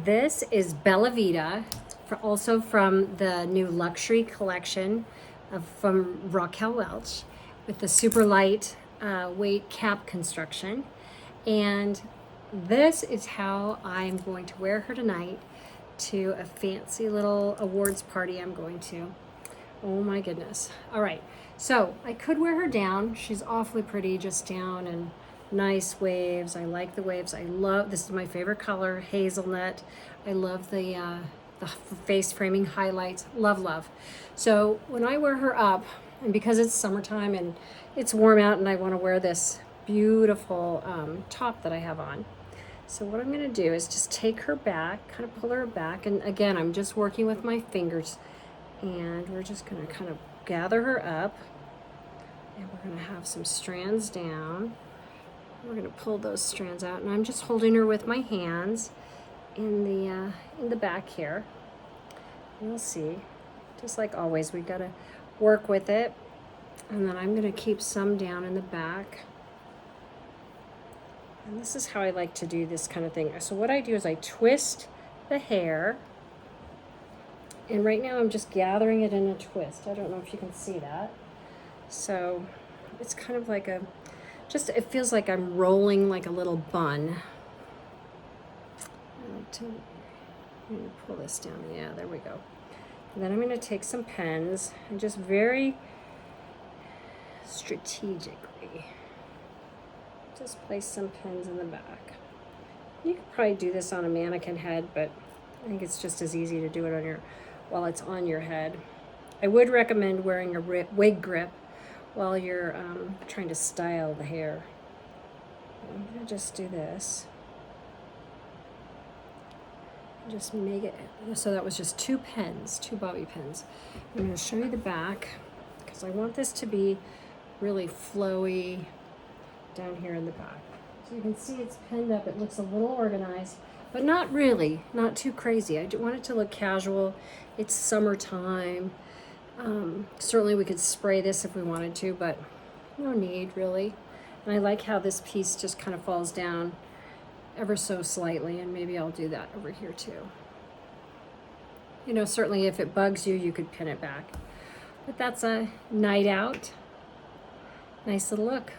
This is Bella Vida, also from the new luxury collection from Raquel Welch with the super light weight cap construction. And this is how I'm going to wear her tonight to a fancy little awards party I'm going to. Oh my goodness. All right, so I could wear her down. She's awfully pretty just down, and nice waves. I like the waves. I love, this is my favorite color, hazelnut. I love the face framing highlights. Love, love. So when I wear her up, and because it's summertime and it's warm out and I want to wear this beautiful top that I have on. So what I'm going to do is just take her back, kind of pull her back. And again, I'm just working with my fingers. And we're just going to kind of gather her up. And we're going to have some strands down. We're going to pull those strands out. And I'm just holding her with my hands in the back here. You'll see, just like always, we got to work with it. And then I'm going to keep some down in the back. And this is how I like to do this kind of thing. So what I do is I twist the hair. And right now I'm just gathering it in a twist. I don't know if you can see that. So it's kind of like it feels like I'm rolling like a little bun. Let me pull this down. Yeah, there we go. And then I'm going to take some pens and just very strategically just place some pins in the back. You could probably do this on a mannequin head, but I think it's just as easy to do it while it's on your head. I would recommend wearing a wig grip while you're trying to style the hair. I'm gonna just do this. Just make it, so that was just two bobby pins. I'm gonna show you the back because I want this to be really flowy down here in the back. So you can see it's pinned up. It looks a little organized, but not really, not too crazy. I want it to look casual. It's summertime. Certainly we could spray this if we wanted to, but no need really. And I like how this piece just kind of falls down ever so slightly, and maybe I'll do that over here too. You know, certainly if it bugs you, you could pin it back. But that's a night out. Nice little look.